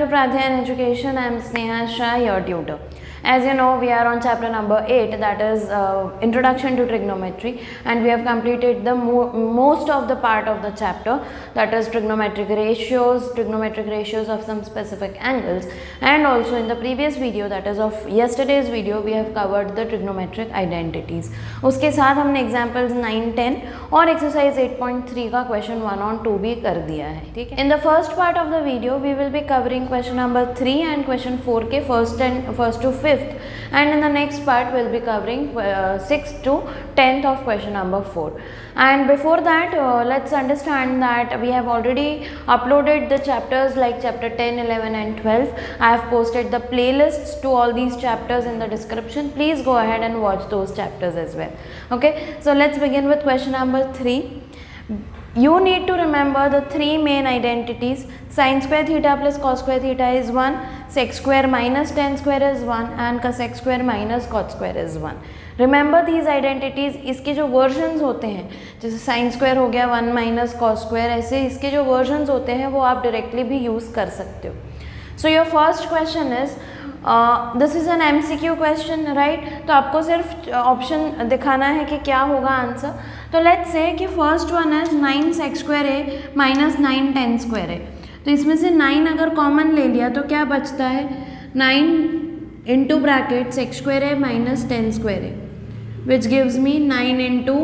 to Pradhyan Education. I am Sneha Shah, your tutor. As you know, we are on chapter number 8, that is Introduction to Trigonometry, and we have completed the most of the part of the chapter, that is trigonometric ratios of some specific angles, and also in the previous video, that is of yesterday's video, we have covered the trigonometric identities. उसके साथ हमने examples 9, 10 और exercise 8.3 का question 1 और 2 भी कर दिया है, ठीक है. In the first part of the video, we will be covering question number 3 and question 4 के first to 5th, and in the next part we'll be covering 6th to 10th of question number 4. And before that, let's understand that we have already uploaded the chapters like chapter 10, 11 and 12. I have posted the playlists to all these chapters in the description. Please go ahead and watch those chapters as well. Okay, so let's begin with question number 3. You need to remember the three main identities. Sin square theta plus cos square theta is 1, sec square minus tan square is 1 and cosec square minus cot square is 1. Remember these identities. इसके जो versions होते हैं, जैसे sin square हो गया 1 minus cos square, ऐसे इसके जो versions होते हैं वो आप directly भी use कर सकते हो. So your first question is, this is an MCQ question, right? तो आपको सिर्फ ऑप्शन दिखाना है कि क्या होगा आंसर. तो लेट्स से कि फर्स्ट वन है 9 sec square a minus 9 tan square a. तो इसमें से 9 अगर कॉमन ले लिया तो क्या बचता है, 9 into bracket sec square a minus tan square a, which gives me 9 into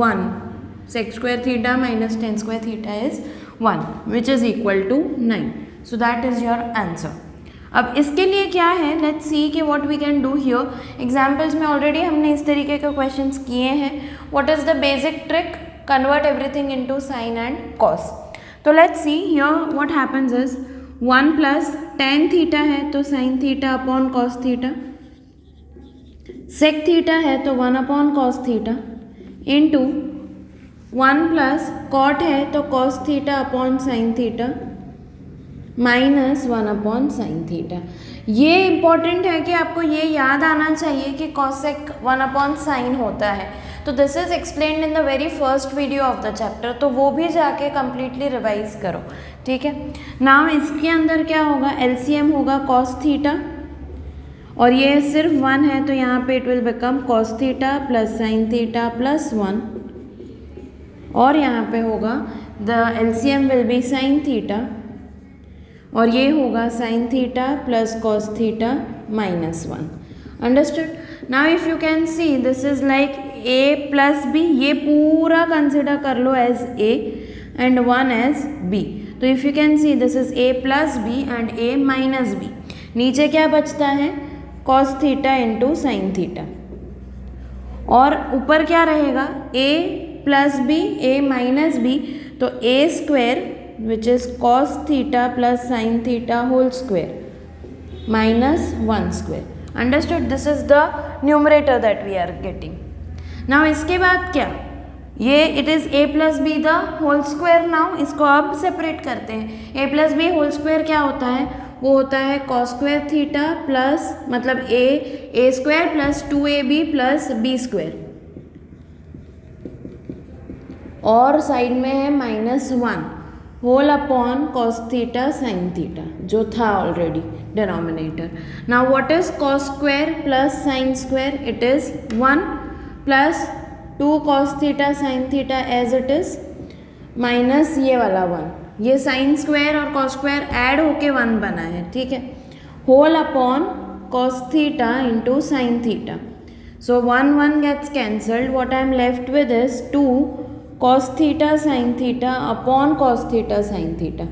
1. sec square theta minus tan square theta is 1, which is equal to 9. So that is your answer. अब इसके लिए क्या है, लेट्स सी कि what we can do here. Examples में already हमने इस तरीके के क्वेश्चंस किए हैं. What is the basic trick, convert everything into sine and cos. तो let's see here what happens is 1 plus tan theta है तो sin theta upon cos theta, sec theta है तो 1 upon cos theta, into 1 plus cot है तो cos theta upon sine theta minus 1 upon sine theta. ये important है कि आपको ये याद आना चाहिए कि कॉसेक 1 अपॉन साइन होता है. तो this is explained in the very first video of the chapter, तो वो भी जाके कम्प्लीटली रिवाइज करो, ठीक है. नाउ इसके अंदर क्या होगा, एलसीएम होगा कॉस थीटा और ये सिर्फ 1 है तो यहाँ पे it will become cos theta plus sine theta plus 1, और यहाँ पे होगा the LCM will be sine theta और ये होगा sine theta plus cos theta minus 1. Understood. Now if you can see this is like a plus B, ये पूरा consider कर लो as a and 1 as b. तो if you can see this is a plus B and a minus B. नीचे क्या बचता है, cos theta into sine theta, और ऊपर क्या रहेगा, a plus b a minus B, तो a square which is cos theta plus sin theta whole square minus 1 square. Understood? This is the numerator that we are getting. Now इसके बाद क्या, ये it is a plus b the whole square. now इसको अब separate करते हैं. a plus b whole square क्या होता है, वो होता है cos square theta प्लस मतलब a square plus 2ab plus b square, और साइड में है minus 1 whole upon cos theta sine theta जो था already denominator. Now what is cos square plus sine square, it is 1 plus 2 cos theta sine theta as it is minus ये वाला 1, ये sine square और cos square add होके 1 बना है, ठीक है, whole upon cos theta into sine theta. So 1 gets cancelled. What I am left with is 2 cos theta sin theta upon cos theta sin theta,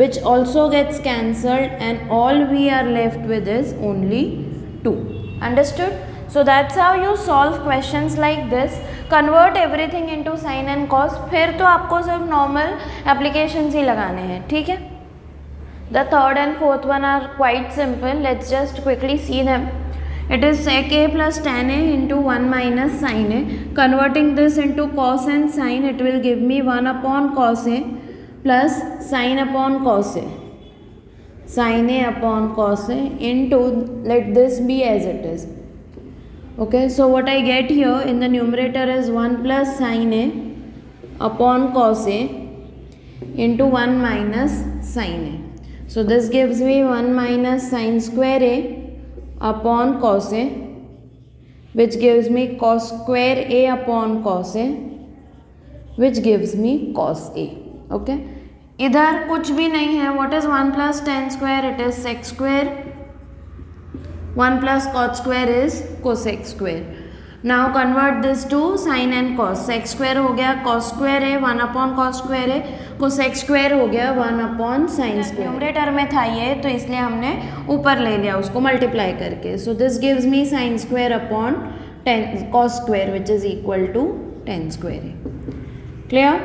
which also gets cancelled, and all we are left with is only 2. Understood? So that's how you solve questions like this. Convert everything into sin and cos. फिर तो आपको सिर्फ normal applications ही लगाने हैं, ठीक है. The third and fourth one are quite simple. Let's just quickly see them. It is sec a plus tan a into 1 minus sin a. Converting this into cos and sin, it will give me 1 upon cos a plus sin upon cos a. Sin a upon cos a into, let this be as it is. Okay, so what I get here in the numerator is 1 plus sin a upon cos a into 1 minus sin a. So this gives me 1 minus sin square a upon cos a, which gives me cos square a upon cos a, which gives me cos a. Okay, इधर कुछ भी नहीं है. What is 1 plus tan square? It is sec square. 1 plus cot square is cosec square. Now convert this to sin and cos. Sec square हो गया cos square है 1 upon cos square है, cosec square हो गया 1 upon sin square. Numerator में था ये, तो इसलिए हमने ऊपर ले लिया उसको मल्टीप्लाई करके. So this gives me sin square upon tan cos square which is equal to tan square. Clear?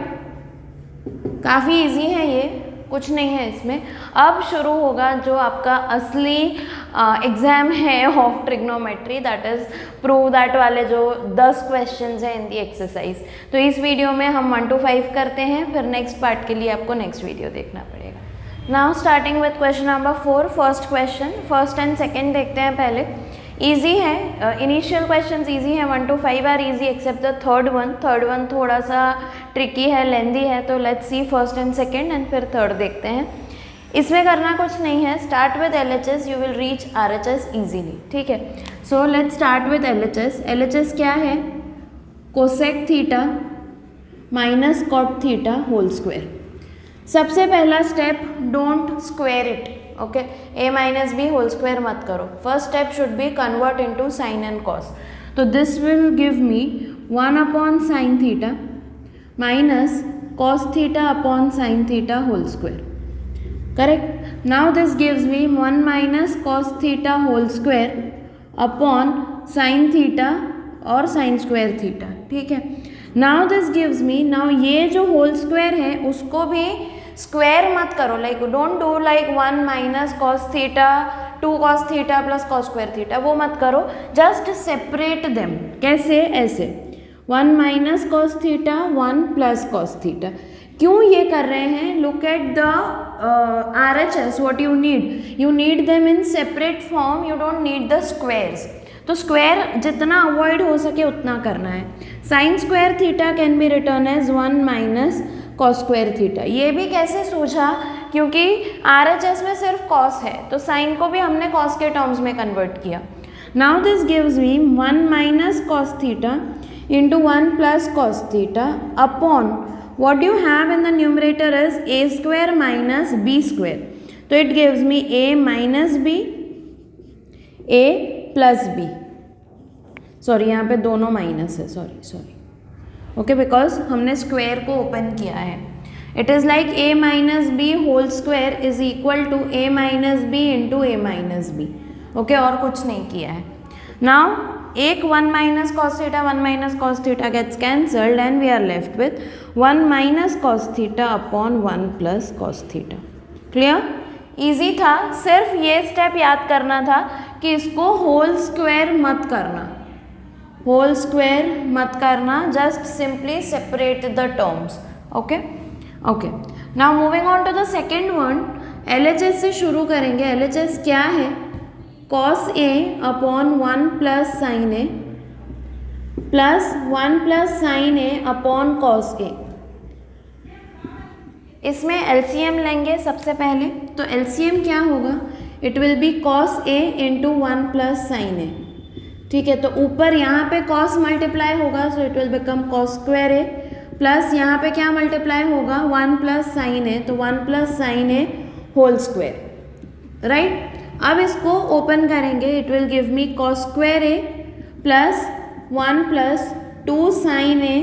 काफ़ी इजी है ये, कुछ नहीं है इसमें. अब शुरू होगा जो आपका असली एग्ज़ाम है of trigonometry, that is prove that वाले जो 10 क्वेश्चंस हैं इन दी एक्सरसाइज. तो इस वीडियो में हम 1 to 5 करते हैं, फिर नेक्स्ट पार्ट के लिए आपको नेक्स्ट वीडियो देखना पड़ेगा. Now starting with question number 4. First question, first and second देखते हैं पहले. ईजी है, इनिशियल क्वेश्चंस ईजी है. 1 to 5 are easy except the third one थोड़ा सा ट्रिकी है, लेंदी है. तो let's see first and second and फिर थर्ड देखते हैं. इसमें करना कुछ नहीं है. Start with LHS, you will reach RHS easily. ठीक है, so let's start with LHS. LHS क्या है? Cosec theta minus cot theta whole square. सबसे पहला step, don't square it. Okay, a minus b whole square मत करो. First step should be convert into sine and cos. तो this will give me 1 upon sine theta minus cos theta upon sine theta whole square. Correct. Now this gives me 1 minus cos theta whole square upon sine theta और sine square theta. ठीक है. Now this gives me, now ये जो whole square है उसको भी square मत करो. Like don't do like 1 minus cos theta 2 cos theta plus cos square theta, वो मत करो. Just separate them. कैसे? ऐसे 1 minus cos theta 1 plus cos theta. क्यों ये कर रहे हैं? Look at the RHS. What you need? You need them in separate form. You don't need the squares. तो स्क्वायर जितना अवॉइड हो सके उतना करना है. Sign square theta can be written as 1 minus cos square theta. ये भी कैसे सूझा? क्योंकि RHS में सिर्फ कॉस है, तो साइन को भी हमने कॉस के टर्म्स में कन्वर्ट किया. Now this gives me 1 minus cos theta into 1 plus cos theta upon what you have in the numerator is a square minus b square. तो it gives me a minus b, a plus b. Sorry, यहाँ पे दोनों minus है. Sorry. Okay, because हमने square को open किया है. It is like a minus b whole square is equal to a minus b into a minus b. Okay, और कुछ नहीं किया है. नाउ एक 1 minus cos theta 1 minus cos theta gets cancelled and we are left with 1 minus cos theta upon 1 plus cos theta. Clear? Easy था. सिर्फ ये step याद करना था कि इसको होल स्क्वायर मत करना. होल स्क्वायर मत करना, just simply separate the terms. Okay. Now moving on to the second one. LHS से शुरू करेंगे. LHS क्या है? cos a upon 1 plus sine a plus 1 plus sine a upon cos a. इसमें LCM लेंगे सबसे पहले. तो LCM क्या होगा? It will B cos a into 1 plus sine a. ठीक है, तो ऊपर यहाँ पे cos मल्टीप्लाई होगा, so it will become cos square a plus यहाँ पे क्या मल्टीप्लाई होगा? 1 प्लस साइन a, तो 1 plus sine a whole square. Right. अब इसको ओपन करेंगे. It will give me cos square a plus 1 plus 2 sine a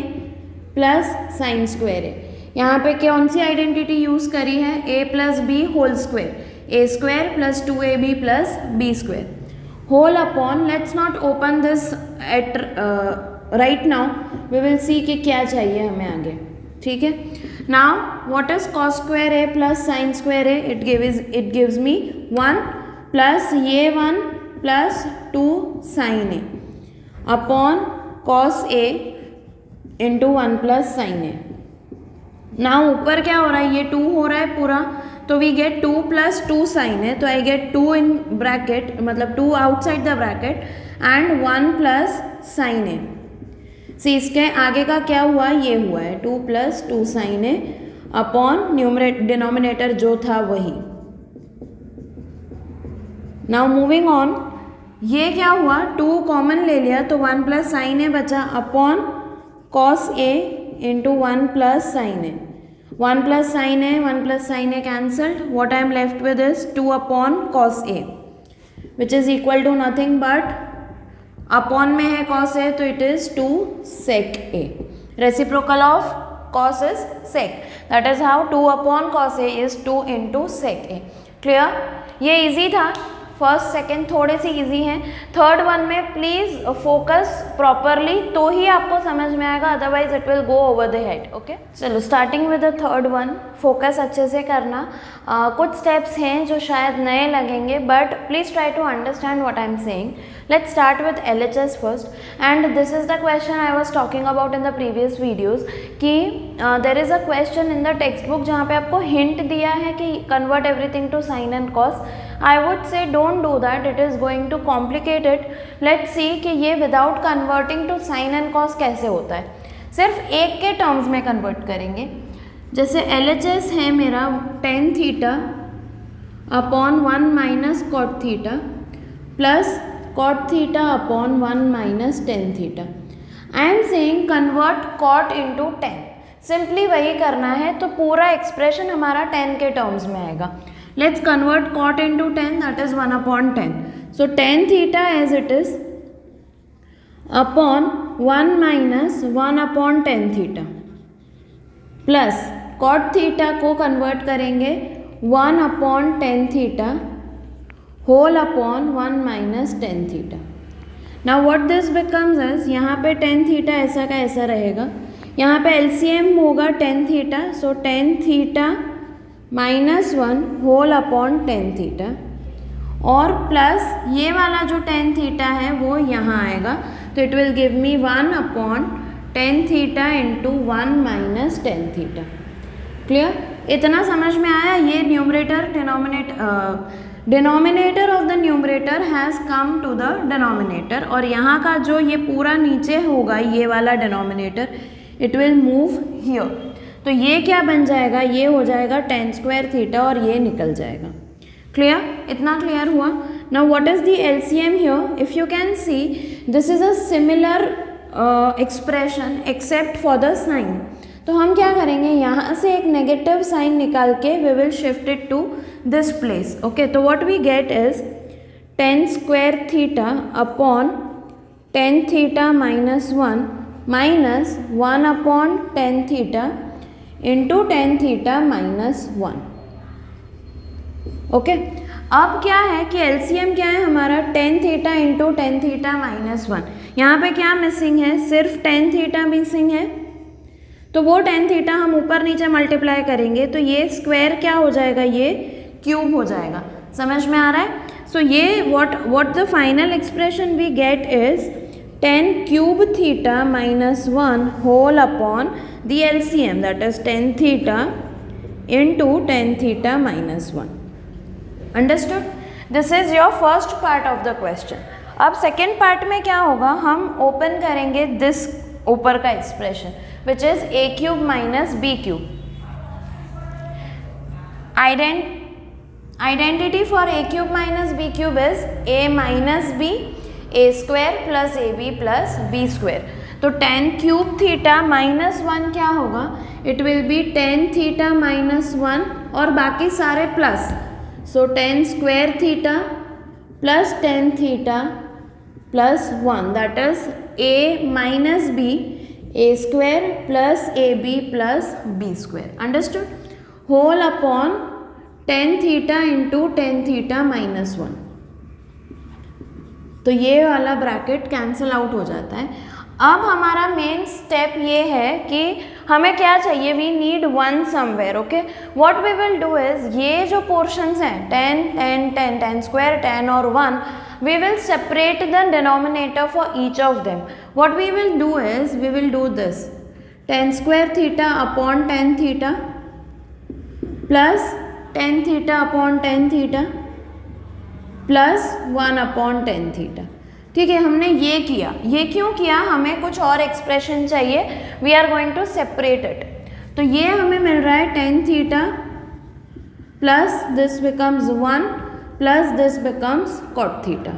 plus sine square a. यहाँ पे कौन सी आइडेंटिटी यूज़ करी है? a plus b whole square. a square plus 2ab plus b square whole upon. Let's not open this at right now. We will see कि क्या चाहिए हमें आगे. ठीक है. Now what is cos square a plus sine square a? It gives me 1 plus ये 1 plus 2 sine a upon cos a into 1 plus sine a. Now ऊपर क्या हो रहा है? ये 2 हो रहा है पूरा, तो we get 2 plus 2 sine a. तो आई गेट 2 इन ब्रैकेट, मतलब 2 outside the bracket and 1 plus sine a. See इसके आगे का क्या हुआ? ये हुआ है 2 plus 2 sine a upon numerator denominator जो था वही. नाउ मूविंग ऑन, ये क्या हुआ, 2 कॉमन ले लिया तो 1 प्लस साइन ए बचा upon cos A into 1 plus sign A. 1 plus sin a cancelled. What I am left with is 2 upon cos a, which is equal to nothing but upon में है cos a तो it is 2 sec a. Reciprocal of cos is sec. That is how 2 upon cos a is 2 into sec a. Clear? ये easy था. First second थोड़े से easy हैं. Third one में please focus properly तो ही आपको समझ में आएगा, otherwise it will go over the head. Okay, चलो starting with the third one. Focus अच्छे से करना. कुछ स्टेप्स हैं जो शायद नए लगेंगे, but please try to understand what I am saying. Let's start with LHS first, and this is the question I was talking about in the previous videos कि there is a question in the text book जहाँ पे आपको hint दिया है कि convert everything to sine and cos. I would say don't do that, it is going to complicate it. Let's see कि ये without converting to sin and cos कैसे होता है. सिर्फ एक के टर्म्स में कन्वर्ट करेंगे. जैसे LHS है मेरा tan theta upon 1 minus cot theta plus cot theta upon 1 minus tan theta. I am saying convert cot into tan. Simply वही करना है तो पूरा एक्सप्रेशन हमारा 10 के टर्म्स में आएगा. Let's convert cot into 10, that is 1 upon 10. So tan theta as it is upon 1 minus 1 upon tan theta plus cot theta को convert करेंगे 1 upon tan theta whole upon 1 minus tan theta. Now what this becomes is, यहाँ पे tan theta ऐसा का ऐसा रहेगा, यहाँ पे LCM होगा tan theta, so tan theta -1 whole upon tan theta और प्लस ये वाला जो टेन थीटा है वो यहाँ आएगा तो it will give me 1 upon tan theta into 1 minus tan theta. Clear? इतना समझ में आया? ये numerator denominator of the numerator has come to the denominator और यहाँ का जो ये पूरा नीचे होगा ये वाला denominator it will move here. तो ये क्या बन जाएगा, ये हो जाएगा tan स्क्वायर थीटा और ये निकल जाएगा. क्लियर? इतना क्लियर हुआ? Now what is the LCM here? If you can see this is a similar expression except for the sine. तो हम क्या करेंगे, यहाँ से एक नेगेटिव साइन निकाल के we will shift it to this place. Okay, तो what we get is tan square theta upon tan theta -1 minus 1 upon tan theta into tan theta -1. Okay, अब क्या है कि LCM क्या है हमारा tan theta into tan theta -1. यहाँ पे क्या मिसिंग है, सिर्फ tan थीटा मिसिंग है तो वो tan थीटा हम ऊपर नीचे मल्टीप्लाई करेंगे तो ये स्क्वायर क्या हो जाएगा, ये क्यूब हो जाएगा. समझ में आ रहा है? सो ये what the final expression we get is tan cube theta -1 whole upon the LCM, that is tan theta into tan theta -1. Understood? This is your first part of the question. अब second part में क्या होगा, हम open करेंगे this ऊपर का expression which is a cube minus b cube. Identity for a cube minus b cube is a minus b a square plus a b plus b square. तो tan cube theta -1 क्या होगा, it will be tan theta -1 और बाकी सारे plus. So tan square theta plus tan theta plus 1 that is a minus B a square plus a b plus b square. Understood? Whole upon tan theta into tan theta -1. तो ये वाला bracket cancel out हो जाता है. अब हमारा main step ये है कि हमें क्या चाहिए, we need 1 somewhere. Okay, what we will do is, ये जो पोर्शंस हैं tan स्क्वायर tan और 1, we will separate the denominator for each of them. What we will do is, we will do this tan square theta upon tan theta plus tan theta upon tan theta plus 1 upon tan theta. ठीक है, हमने ये किया. ये क्यों किया, हमें कुछ और एक्सप्रेशन चाहिए, we are going to separate it. तो ये हमें मिल रहा है tan theta plus this becomes 1 plus this becomes cot theta.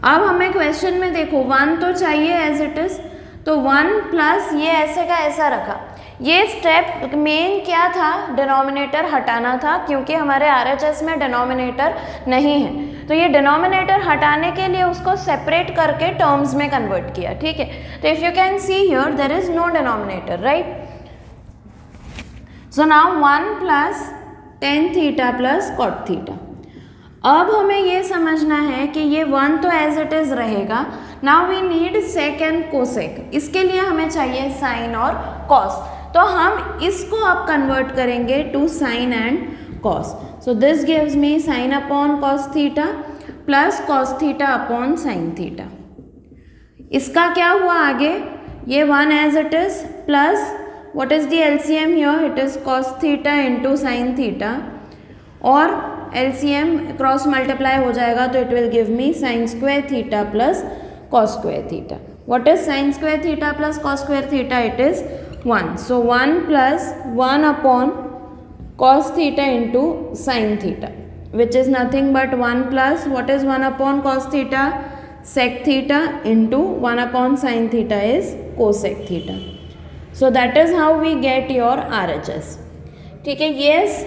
अब हमें क्वेश्चन में देखो 1 तो चाहिए एज इट इज, तो 1 प्लस ये ऐसे का ऐसा रखा। ये स्टेप मेन क्या था, डिनोमिनेटर हटाना था, क्योंकि हमारे RHS में डिनोमिनेटर नहीं है, तो ये डिनोमिनेटर हटाने के लिए उसको सेपरेट करके टर्म्स में कन्वर्ट किया। ठीक है, तो if you can see here there is no denominator, right. So now 1 plus tan theta plus cot theta. अब हमें ये समझना है कि ये 1 तो एज इट इज रहेगा। Now we need sec and cosec, इसके लिए हमें चाहिए साइन और कॉस, तो हम इसको अब कन्वर्ट करेंगे to sine and cos. So this gives me sine upon cos theta plus cos theta upon sine theta. इसका क्या हुआ आगे, ये 1 as it is plus what is the LCM here, it is cos theta into sine theta, और LCM cross multiply हो जाएगा तो it will give me sine square theta plus cos square theta. What is sine square theta plus cos square theta, it is 1. So 1 plus 1 upon cos theta into sin theta, which is nothing but 1 plus what is 1 upon cos theta, sec theta, into 1 upon sin theta is cosec theta. So that is how we get your RHS. ठीक है,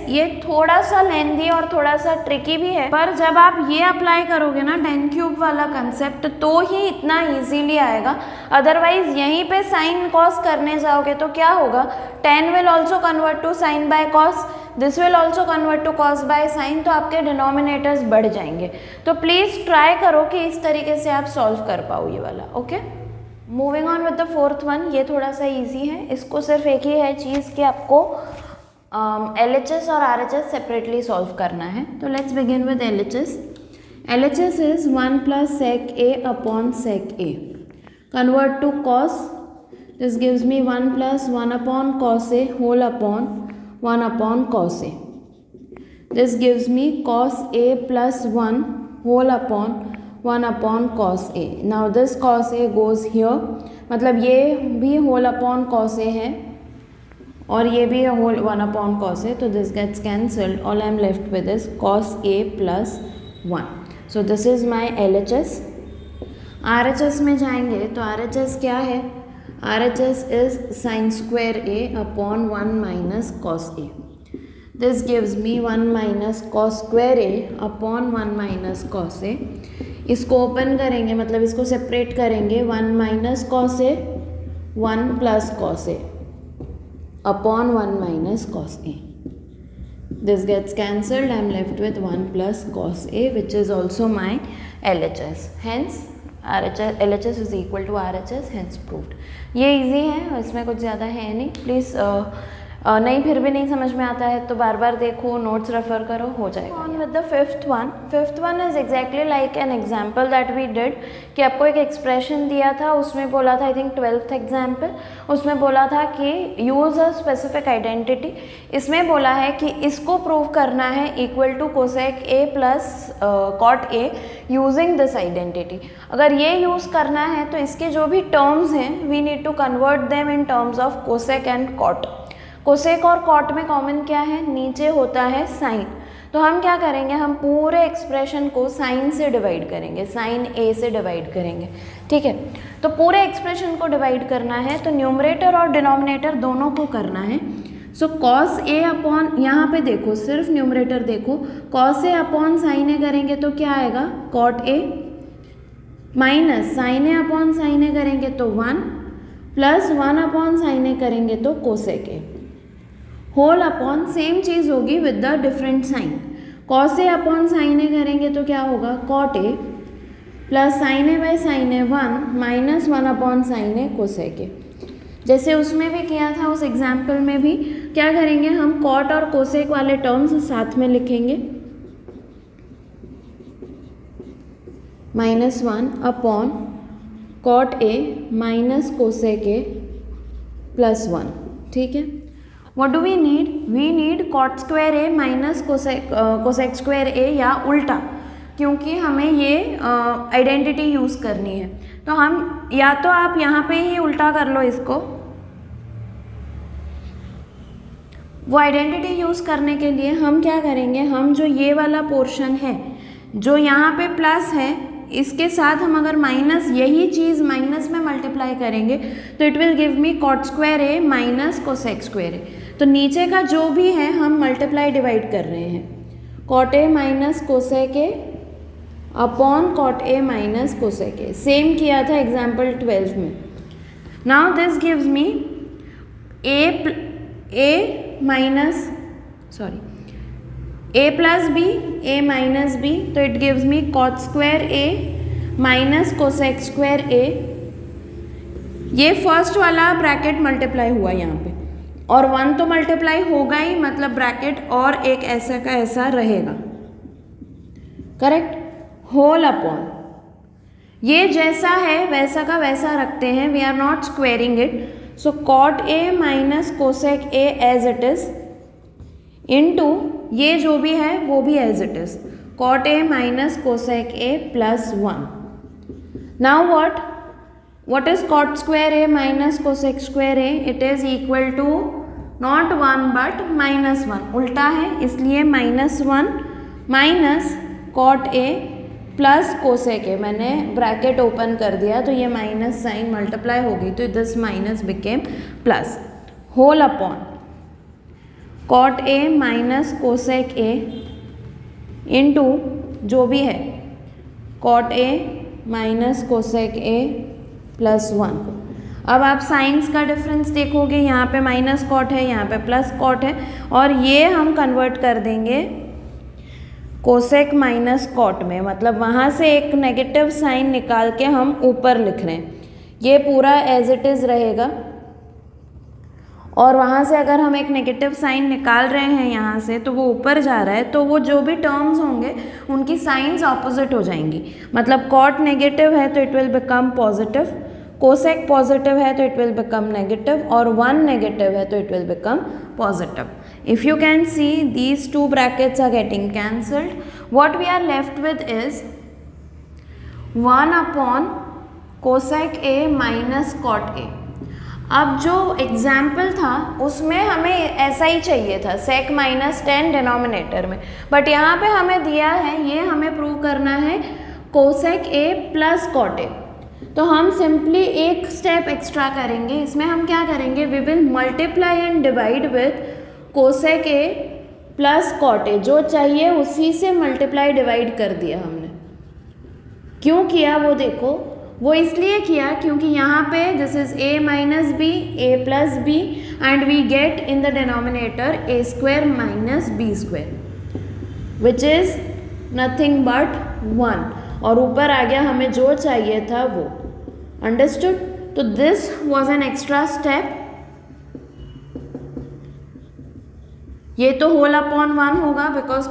ये थोड़ा सा लेंदी और थोड़ा सा tricky भी है, पर जब आप ये अप्लाई करोगे ना tan क्यूब वाला कंसेप्ट, तो ही इतना इजीली आएगा। अदरवाइज यहीं पे साइन कॉस करने जाओगे तो क्या होगा, tan will also convert to sine by cos, this will also convert to cos by sine, तो आपके डिनोमिनेटर्स बढ़ जाएंगे। तो प्लीज़ ट्राई करो कि इस तरीके से आप सॉल्व कर पाओ ये वाला। Okay, moving on with the fourth one. ये थोड़ा सा ईजी है, इसको सिर्फ एक ही है चीज़ कि आपको LHS और RHS सेपरेटली सॉल्व करना है। तो let's begin with LHS. LHS is 1 plus sec A upon sec A. Convert to cos, this gives me 1 plus 1 upon cos A whole upon 1 upon cos A. This gives me cos A plus 1 whole upon 1 upon cos A. Now this cos A goes here, मतलब ये भी whole upon cos A है और ये भी whole 1 upon cos है, तो this gets cancelled, all I am left with is cos A plus 1. So this is my LHS. RHS में जाएंगे तो RHS क्या है, RHS is sine square A upon 1 minus cos A. This gives me 1 minus cos square A upon 1 minus cos A. इसको open करेंगे, मतलब इसको separate करेंगे, 1 minus cos A 1 plus cos A upon 1 minus cos A. This gets cancelled, I am left with 1 plus cos A, which is also my LHS. Hence LHS is equal to RHS, hence proved. ये easy है, इसमें कुछ ज़्यादा है नहीं। Please नहीं, फिर भी नहीं समझ में आता है तो बार बार देखो, नोट्स रेफर करो, हो जाएगा। On with the fifth one is exactly like an example that we did, कि आपको एक एक्सप्रेशन दिया था, उसमें बोला था, आई थिंक 12th एग्जाम्पल, उसमें बोला था कि यूज़ अ स्पेसिफिक आइडेंटिटी। इसमें बोला है कि इसको प्रूव करना है equal to cosec A plus cot A using this identity. अगर ये यूज़ करना है तो इसके जो भी टर्म्स हैं, we need to convert them in terms of cosec and cot. Cosec और कॉट में कॉमन क्या है, नीचे होता है साइन, तो हम क्या करेंगे, हम पूरे एक्सप्रेशन को साइन से डिवाइड करेंगे, साइन A से डिवाइड करेंगे। ठीक है, तो पूरे एक्सप्रेशन को डिवाइड करना है तो न्यूमरेटर और डिनोमिनेटर दोनों को करना है। सो कॉस A अपॉन, यहाँ पे देखो सिर्फ न्यूमरेटर देखो, cos A upon sine A करेंगे तो क्या आएगा, cot A, minus sine A upon sine A करेंगे तो 1, प्लस 1 अपॉन साइन A करेंगे तो cosec A, whole upon same चीज़ होगी with the different sign. Cos A upon sine A करेंगे तो क्या होगा, cot A, plus sine A by sine A 1 minus 1 upon sine A cosec A। जैसे उसमें भी किया था, उस एग्जाम्पल में भी क्या करेंगे, हम कॉट और कोसेक वाले टर्म्स साथ में लिखेंगे, -1 upon cot A minus cosec A plus 1। ठीक है, what do we need, we need cot square A minus cosec square A, या उल्टा, क्योंकि हमें ये आइडेंटिटी यूज़ करनी है। तो हम या तो आप यहाँ पे ही उल्टा कर लो इसको, वो आइडेंटिटी यूज़ करने के लिए हम क्या करेंगे, हम जो ये वाला पोर्शन है जो यहाँ पे प्लस है इसके साथ हम अगर माइनस, यही चीज़ माइनस में मल्टीप्लाई करेंगे तो it will give me cot square A minus cosec square A. तो नीचे का जो भी है हम मल्टीप्लाई डिवाइड कर रहे हैं, cot A minus cosec A upon cot A minus cosec A. Same किया था एग्जाम्पल 12 में। Now this gives me A plus B, A minus B, तो it gives me cot square A minus cosec square A. ये first वाला bracket multiply हुआ यहाँ पे, और 1 तो मल्टीप्लाई होगा ही, मतलब ब्रैकेट और एक ऐसा का ऐसा रहेगा, करेक्ट। होल अपॉन ये जैसा है वैसा का वैसा रखते हैं, we are not squaring it. So cot A minus cosec A as it is into ये जो भी है वो भी as it is, cot A minus cosec A plus 1। Now what is cot square a minus cosec square a? It is equal to not 1 but -1, उल्टा है इसलिए -1 minus cot A plus cosec A. मैंने bracket open कर दिया तो ये minus sign multiply हो गई, तो this minus became plus, whole upon cot A minus cosec A into जो भी है cot A minus cosec A plus 1। अब आप साइंस का डिफरेंस देखोगे, यहाँ पे माइनस कॉट है, यहाँ पे प्लस कॉट है, और ये हम कन्वर्ट कर देंगे कोसेक माइनस कॉट में, मतलब वहाँ से एक नेगेटिव साइन निकाल के हम ऊपर लिख रहे हैं। ये पूरा एज इट इज़ रहेगा, और वहाँ से अगर हम एक नेगेटिव साइन निकाल रहे हैं यहाँ से, तो वो ऊपर जा रहा है, तो वो जो भी टर्म्स होंगे उनकी साइंस ऑपोजिट हो जाएंगी। मतलब कॉट नेगेटिव है तो it will become positive, cosec positive है तो इट विल बिकम नेगेटिव, और 1 नेगेटिव है तो it will become positive. If you can see, these two brackets are getting cancelled. What we are left with is 1 upon cosec A minus cot A. अब जो example था उसमें हमें ऐसा ही चाहिए था, sec माइनस 10 डिनोमिनेटर में, बट यहाँ पे हमें दिया है, ये हमें प्रूव करना है cosec A plus cot A। तो हम सिंपली एक स्टेप एक्स्ट्रा करेंगे। इसमें हम क्या करेंगे, we will multiply and divide with cosec A plus cot A, जो चाहिए उसी से मल्टीप्लाई डिवाइड कर दिया हमने। क्यों किया वो देखो, वो इसलिए किया क्योंकि यहाँ पे this is A minus B, A plus B, and we get in the denominator A square minus B square which is nothing but 1, और ऊपर आ गया हमें जो चाहिए था वो। अंडरस्टूड? तो this was an extra step. ये तो होल अपॉन 1 होगा because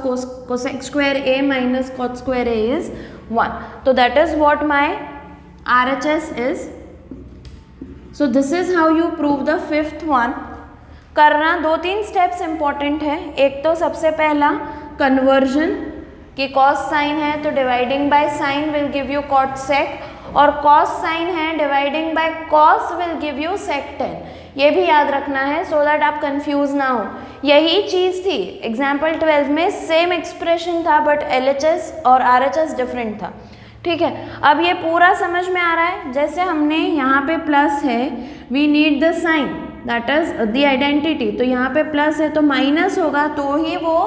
cosec square A minus cot square A is 1। तो that is what my RHS is. So this is how you prove the 5th one. करना 2-3 steps important है। एक तो सबसे पहला कन्वर्जन, कि कॉस साइन है तो dividing by sine will give you cot sec, और कॉस साइन है dividing by cos will give you sec 10। ये भी याद रखना है सो दैट आप कंफ्यूज ना हो। यही चीज़ थी एग्जाम्पल 12 में, सेम एक्सप्रेशन था बट LHS और RHS डिफरेंट था। ठीक है, अब ये पूरा समझ में आ रहा है। जैसे हमने यहाँ पे प्लस है, we need the sine that is the identity, तो यहाँ पे प्लस है तो माइनस होगा, तो ही वो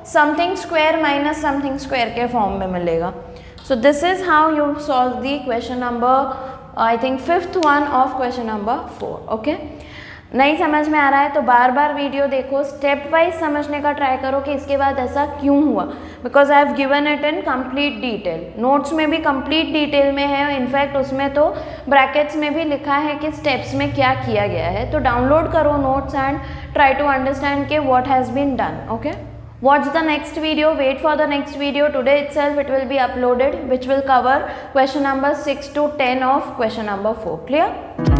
something square minus something square के फॉर्म में मिलेगा। सो this is how you solve the question number I think 5th one of question number 4। Okay, नहीं समझ में आ रहा है तो बार बार वीडियो देखो, स्टेप वाइज समझने का ट्राई करो कि इसके बाद ऐसा क्यों हुआ, because I have given it in complete detail. Notes में भी कंप्लीट डिटेल में है, इनफैक्ट उसमें तो ब्रैकेट्स में भी लिखा है कि स्टेप्स में क्या किया गया है। तो डाउनलोड करो notes and try to understand के what has been done. Okay, watch the next video, wait for the next video. Today itself it will be uploaded, which will cover question number 6 to 10 of question number 4. Clear?